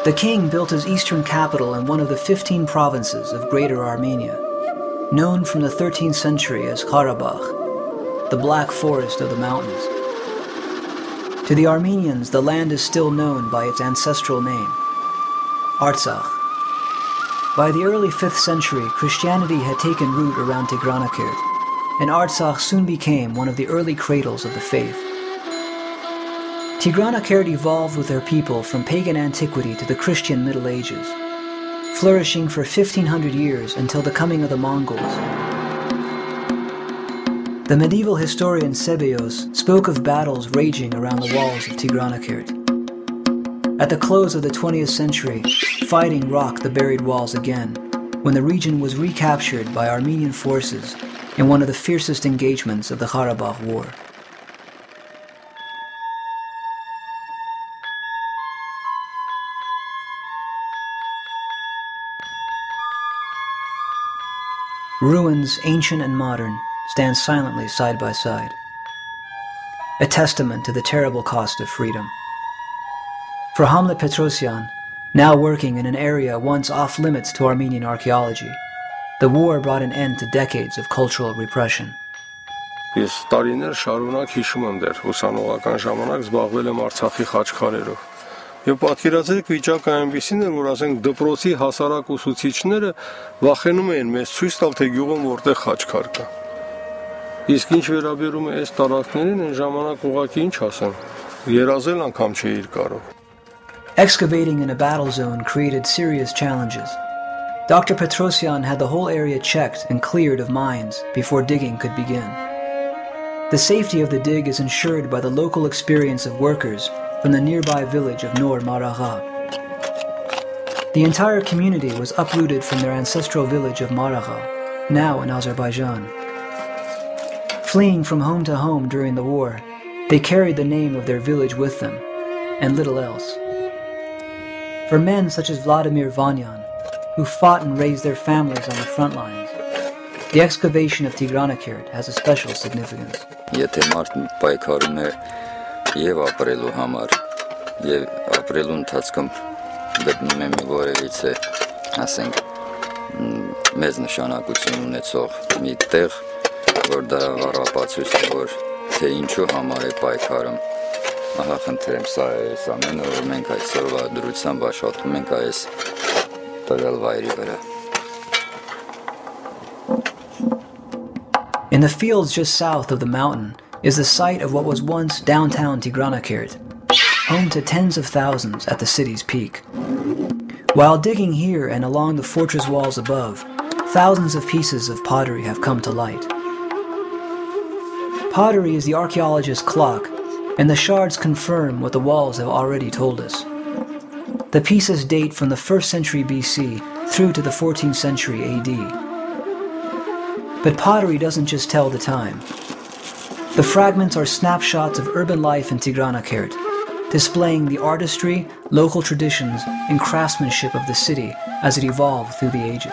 The king built his eastern capital in one of the 15 provinces of Greater Armenia, known from the 13th century as Karabagh, the Black Forest of the mountains. To the Armenians, the land is still known by its ancestral name, Artsakh. By the early 5th century, Christianity had taken root around Tigranakert, and Artsakh soon became one of the early cradles of the faith. Tigranakert evolved with their people from pagan antiquity to the Christian Middle Ages, flourishing for 1500 years until the coming of the Mongols. The medieval historian Sebeos spoke of battles raging around the walls of Tigranakert. At the close of the 20th century, fighting rocked the buried walls again, when the region was recaptured by Armenian forces in one of the fiercest engagements of the Karabagh War. Ruins, ancient and modern, stand silently side by side, a testament to the terrible cost of freedom. For Hamlet Petrosyan, now working in an area once off-limits to Armenian archaeology, the war brought an end to decades of cultural repression. Ես տարիներ շարունակ հիշում եմ դեռ ուսանողական ժամանակ զբաղվել եմ Արցախի խաչքարերով։ Եվ պատկերացրեք վիճակը այնպիսին էր, որ ասենք դպրոցի հասարակ ուսուցիչները վախենում էին մեզ ցույց տալ, թե գյուղում որտեղ խաչքար կա։ Իսկ ինչ վերաբերում է այս տարածքներին, այն ժամանակ ուղղակի ինչ ասեմ, երազել անգամ չէիր կարող։ Excavating in a battle zone created serious challenges. Dr. Petrosyan had the whole area checked and cleared of mines before digging could begin. The safety of the dig is ensured by the local experience of workers from the nearby village of Nor Maragha. The entire community was uprooted from their ancestral village of Maragha, now in Azerbaijan. Fleeing from home to home during the war, they carried the name of their village with them, and little else. For men such as Vladimir Vanyan, who fought and raised their families on the front lines, the excavation of Tigranakert has a special significance. Եթե մարդն պայքարում է եւ ապրելու համար եւ ապրելու ընթացքում գտնում է մի որևիցե, ասենք, մեծ նշանակություն ունեցող մի տեղ, որ դա առապացույց է, որ թե ինչու համար է պայքարում, ահա խնդրեմ, սա է այս ամենը, որ մենք այսօրվա դրությամբ աշխատում ենք այս տվյալ վայրի վրա։ In the fields just south of the mountain is the site of what was once downtown Tigranakert, home to tens of thousands at the city's peak. While digging here and along the fortress walls above, thousands of pieces of pottery have come to light. Pottery is the archaeologist's clock, and the shards confirm what the walls have already told us. The pieces date from the 1st century BC through to the 14th century AD. But pottery doesn't just tell the time. The fragments are snapshots of urban life in Tigranakert, displaying the artistry, local traditions, and craftsmanship of the city as it evolved through the ages.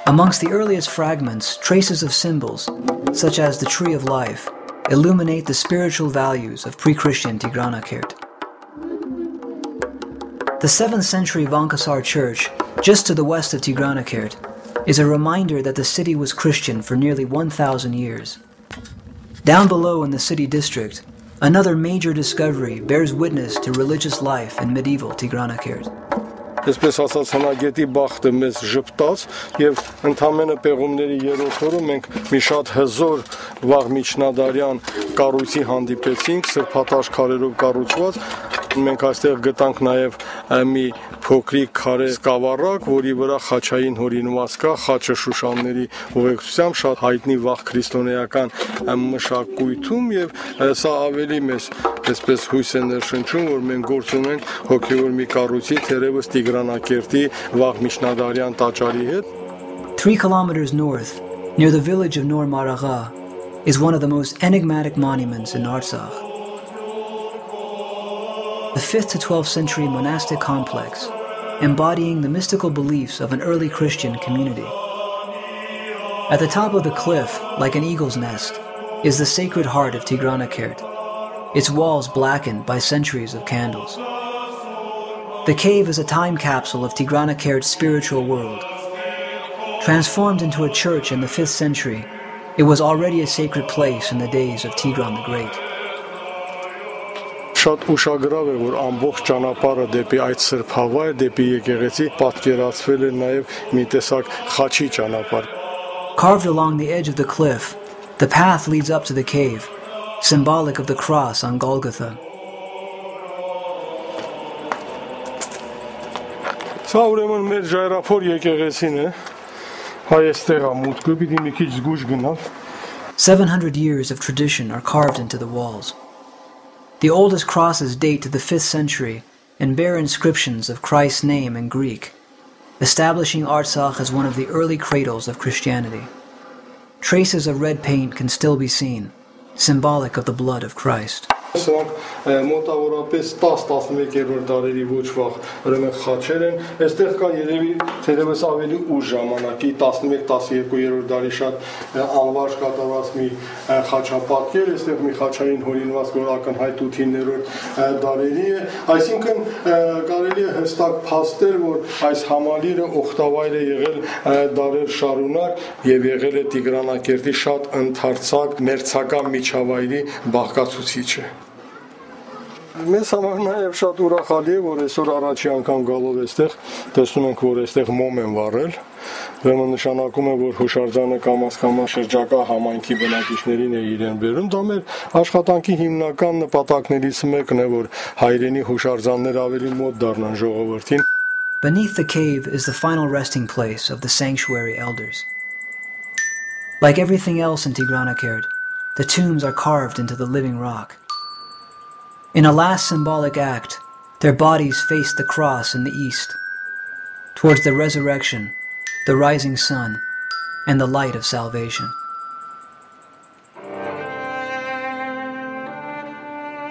Amongst the earliest fragments, traces of symbols, such as the Tree of Life, illuminate the spiritual values of pre-Christian Tigranakert. The 7th century Vankasar church, just to the west of Tigranakert, is a reminder that the city was Christian for nearly 1,000 years. Down below in the city district, another major discovery bears witness to religious life in medieval Tigranakert. Այսպես ասած հնագետի բախտը մեզ ժպտաց եւ ընդամենը պեղումների երրորդ օրը մենք մի շատ հզոր վաղ միջնադարյան կառույցի հանդիպեցինք, սրբատաշ քարերով կառուցված։ Մենք այստեղ գտանք նաև մի փոքրիկ քարե սկավառակ, որի վրա խաչային հորինված կա, խաչը Շուշանների ուղեկցությամբ շատ հայտնի վաղ քրիստոնեական մշակույթում եւ սա ավելի մեծ այսպես հույս է ներշնչում, որ մենք գործ ունենք հոգեոր մի կառույցի թերևս Tigranakerti վաղ միջնադարյան տաճարի հետ. 3 kilometers north, near the village of Nor Maragha, is one of the most enigmatic monuments in Artsakh. The 5th to 12th century monastic complex, embodying the mystical beliefs of an early Christian community. At the top of the cliff, like an eagle's nest, is the Sacred Heart of Tigranakert, its walls blackened by centuries of candles. The cave is a time capsule of Tigranakert's spiritual world. Transformed into a church in the 5th century, it was already a sacred place in the days of Tigran the Great. Շատ ուշագրավ է, որ ամբողջ ճանապարհը դեպի այդ սրբ հավայր, դեպի եկեղեցի պատկերացվել է նաև մի տեսակ խաչի ճանապարհ։ Carved along the edge of the cliff, the path leads up to the cave, symbolic of the cross on Golgotha. Սա ուրեմն մեր ժայռափոր եկեղեցին է։ Հայստեղ է մուտքը, պիտի մի քիչ զգուշ գնալ։ 700 years of tradition are carved into the walls. The oldest crosses date to the 5th century and bear inscriptions of Christ's name in Greek, establishing Artsakh as one of the early cradles of Christianity. Traces of red paint can still be seen, symbolic of the blood of Christ. Սրանք մոտավորապես 10-11-րդ դարերի ոչ վաղ ուրեմն խաչեր են։ Այստեղ կա երևի թերևս ավելի ուշ ժամանակի 11-12-րդ դարի շատ անվարժ կատարված մի խաչապատկեր, այստեղ մի խաչային հորինված, որ ակնհայտ 8-9-րդ դարերի է։ Այսինքն կարելի է հստակ փաստել, որ այս համալիրը օգտավայր է եղել դարեր շարունակ եւ եղել է Tigranakerti շատ ընդարձակ մերձական միջավայրի բաղկացուցիչը։ Մեզ համար նաև շատ ուրախալի է, որ այսօր առաջի անգամ գալով այստեղ տեսնում ենք, որ այստեղ մոմ են վառել, ուրեմն նշանակում է, որ հուշարձանը կամաց-կամաց շրջակա համայնքի բնակիչներին է իրեն բերում, դա մեր աշխատանքի հիմնական նպատակներից մեկն է, որ հայրենի հուշարձաններ ավելի մոտ դառնան ժողովրդին։ Beneath the cave is the final resting place of the sanctuary elders. Like everything else in Tigranakert, the tombs are carved into the living rock. In a last symbolic act, their bodies face the cross in the east, towards the resurrection, the rising sun, and the light of salvation.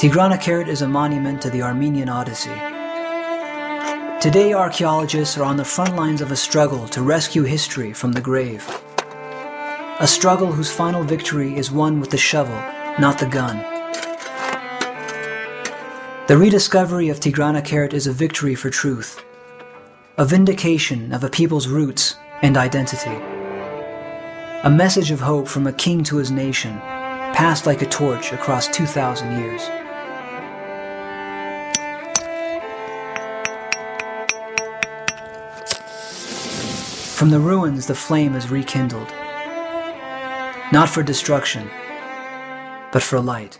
Tigranakert is a monument to the Armenian Odyssey. Today, archaeologists are on the front lines of a struggle to rescue history from the grave. A struggle whose final victory is won with the shovel, not the gun. The rediscovery of Tigranakert is a victory for truth, a vindication of a people's roots and identity, a message of hope from a king to his nation, passed like a torch across 2,000 years. From the ruins, the flame is rekindled, not for destruction, but for light.